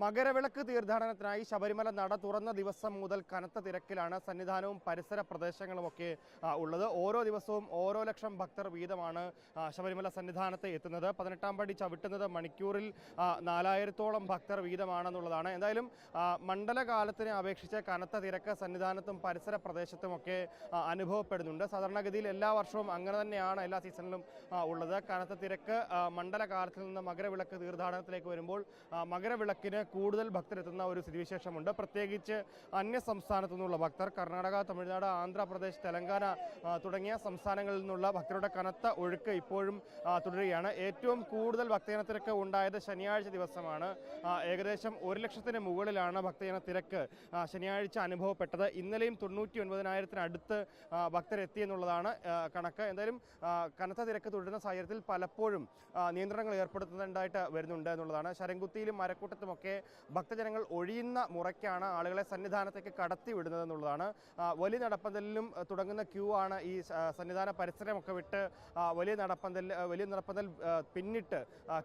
മകരവിളക്ക് തീർത്ഥാടനത്തിനായി ശബരിമല നട തുറന്ന ദിവസം മുതൽ കനത്ത തിരക്കിലാണ് സന്നിധാനവും പരിസര പ്രദേശങ്ങളുമൊക്കെ ഉള്ളത്. ഓരോ ദിവസവും ഓരോ ലക്ഷം ഭക്തർ വീതമാണ് ശബരിമല സന്നിധാനത്ത് എത്തുന്നത്. 18-ാം പടി ചവിട്ടുന്നത് മണിക്കൂറിൽ 4000-ഓളം ഭക്തർ വീതമാണെന്നുള്ളതാണ്. എന്തായാലും മണ്ഡലകാലത്തിനെ അപേക്ഷിച്ച് കനത്ത തിരക്ക് സന്നിധാനത്തും പരിസര പ്രദേശത്തുമൊക്കെ അനുഭവപ്പെടുന്നുണ്ട്. സാധാരണഗതിയിൽ എല്ലാ വർഷവും അങ്ങനെ തന്നെയാണ് എല്ലാ സീസണിലും ഉള്ളത്. കനത്ത തിരക്ക് മണ്ഡലകാലത്തിൽ നിന്ന് മകരവിളക്ക് തീർത്ഥാടനത്തിലേക്ക് വരുമ്പോൾ മകരവിളക്കിന് കൂടുതൽ ഭക്തരെത്തുന്ന ഒരു സ്ഥിതിവിശേഷമുണ്ട്. പ്രത്യേകിച്ച് അന്യ സംസ്ഥാനത്തു നിന്നുള്ള ഭക്തർ, കർണാടക, തമിഴ്നാട്, ആന്ധ്രാപ്രദേശ്, തെലങ്കാന തുടങ്ങിയ സംസ്ഥാനങ്ങളിൽ നിന്നുള്ള ഭക്തരുടെ കനത്ത ഒഴുക്ക് ഇപ്പോഴും തുടരുകയാണ്. ഏറ്റവും കൂടുതൽ ഭക്തജന തിരക്ക് ഉണ്ടായത് ശനിയാഴ്ച ദിവസമാണ്. ഏകദേശം 1 ലക്ഷത്തിന് മുകളിലാണ് ഭക്തജന തിരക്ക് ശനിയാഴ്ച അനുഭവപ്പെട്ടത്. ഇന്നലെയും 99,000-അടുത്ത് ഭക്തരെത്തിയെന്നുള്ളതാണ് കണക്ക്. എന്തായാലും കനത്ത തിരക്ക് തുടരുന്ന സാഹചര്യത്തിൽ പലപ്പോഴും നിയന്ത്രണങ്ങൾ ഏർപ്പെടുത്തുന്നതായിട്ട് വരുന്നുണ്ട് എന്നുള്ളതാണ്. ശരംകുത്തിയിലും മരക്കൂട്ടത്തുമൊക്കെ ഭക്തജനങ്ങൾ ഒഴിയുന്ന മുറയ്ക്കാണ് ആളുകളെ സന്നിധാനത്തേക്ക് കടത്തി വിടുന്നത് എന്നുള്ളതാണ്. വലിയ നടപ്പന്തലിലും തുടങ്ങുന്ന ക്യൂ ആണ് ഈ സന്നിധാന പരിസരമൊക്കെ വിട്ട് വലിയ നടപ്പന്തൽ പിന്നിട്ട്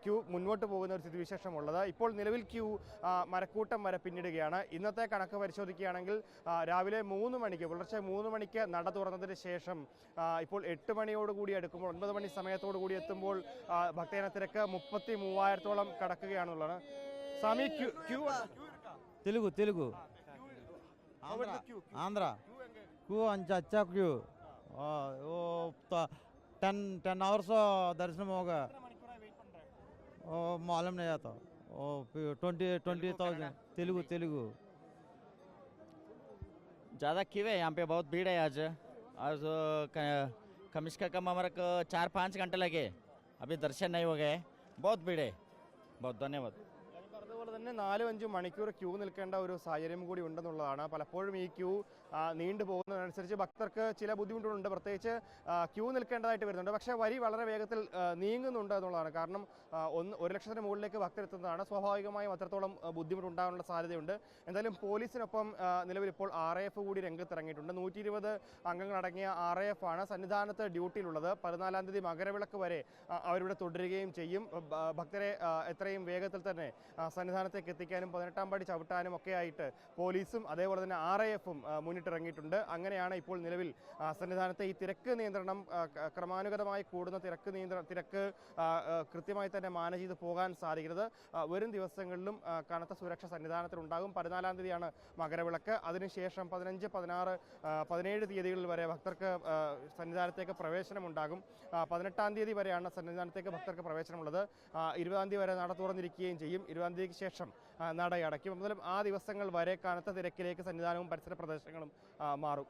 ക്യൂ മുന്നോട്ട് പോകുന്ന ഒരു സ്ഥിതിവിശേഷമുള്ളത്. ഇപ്പോൾ നിലവിൽ ക്യൂ മരക്കൂട്ടം വരെ പിന്നിടുകയാണ്. ഇന്നത്തെ കണക്ക് പരിശോധിക്കുകയാണെങ്കിൽ രാവിലെ 3 മണിക്ക്, പുലർച്ചെ 3 മണിക്ക് നട തുറന്നതിന് ശേഷം ഇപ്പോൾ 8 മണിയോടുകൂടി അടുക്കുമ്പോൾ 9 മണി സമയത്തോടു കൂടി എത്തുമ്പോൾ ഭക്തജന തിരക്ക് 33,000-ഓളം കടക്കുകയാണെന്നുള്ളതാണ്. സ്വാമി, ക്യൂ తెలుగు ఆంధ్ర క్యూ अच्छा क्यू वो 10 hours दर्शन होगा मालूम नहीं आता 20,000 तेलुगु ज़्यादा क्यों है यहाँ पे, बहुत भीड़ है आज कम से कम हमारे को 4-5 घंटे लगे, अभी दर्शन नहीं हो गए, बहुत भीड़ है. बहुत धन्यवाद. അതുപോലെ തന്നെ 4-5 മണിക്കൂർ ക്യൂ നിൽക്കേണ്ട ഒരു സാഹചര്യം കൂടി ഉണ്ടെന്നുള്ളതാണ്. പലപ്പോഴും ഈ ക്യൂ നീണ്ടു പോകുന്നതനുസരിച്ച് ഭക്തർക്ക് ചില ബുദ്ധിമുട്ടുകളുണ്ട്. പ്രത്യേകിച്ച് ക്യൂ നിൽക്കേണ്ടതായിട്ട് വരുന്നുണ്ട്. പക്ഷേ വരി വളരെ വേഗത്തിൽ നീങ്ങുന്നുണ്ട് എന്നുള്ളതാണ്. കാരണം 1 ലക്ഷത്തിന് മുകളിലേക്ക് ഭക്തരെത്തുന്നതാണ്. സ്വാഭാവികമായും അത്രത്തോളം ബുദ്ധിമുട്ടുണ്ടാകാനുള്ള സാധ്യതയുണ്ട്. എന്തായാലും പോലീസിനൊപ്പം നിലവിൽ ഇപ്പോൾ RAF കൂടി രംഗത്തിറങ്ങിയിട്ടുണ്ട്. 120 അംഗങ്ങളടങ്ങിയ RAF ആണ് സന്നിധാനത്ത് ഡ്യൂട്ടിയിലുള്ളത്. 14-ാം തീയതി മകരവിളക്ക് വരെ അവരിവിടെ തുടരുകയും ചെയ്യും. ഭക്തരെ എത്രയും വേഗത്തിൽ തന്നെ സന്നിധാനത്തേക്ക് എത്തിക്കാനും 18-ാം പടി ചവിട്ടാനും ഒക്കെ ആയിട്ട് പോലീസും അതേപോലെ തന്നെ RAFും മുന്നിട്ടിറങ്ങിയിട്ടുണ്ട്. അങ്ങനെയാണ് ഇപ്പോൾ നിലവിൽ സന്നിധാനത്തെ ഈ തിരക്ക് നിയന്ത്രണം, ക്രമാനുഗതമായി കൂടുന്ന തിരക്ക് കൃത്യമായി തന്നെ മാനേജ് ചെയ്ത് പോകാൻ സാധിക്കുന്നത്. വരും ദിവസങ്ങളിലും കനത്ത സുരക്ഷ സന്നിധാനത്തിലുണ്ടാകും. 14-ാം തീയതിയാണ് മകരവിളക്ക്. അതിനുശേഷം 15, 16, 17 തീയതികളിൽ വരെ ഭക്തർക്ക് സന്നിധാനത്തേക്ക് പ്രവേശനമുണ്ടാകും. 18-ാം തീയതി വരെയാണ് സന്നിധാനത്തേക്ക് ഭക്തർക്ക് പ്രവേശനമുള്ളത്. 20-ാം തീയതി വരെ നട തുറന്നിരിക്കുകയും ചെയ്യും. 20-ാം തീയതിക്ക് ശേഷം നടയടയ്ക്കും. എന്നാലും ആ ദിവസങ്ങൾ വരെ കനത്ത തിരക്കിലേക്ക് സന്നിധാനവും പരിസര പ്രദേശങ്ങളും മാറും.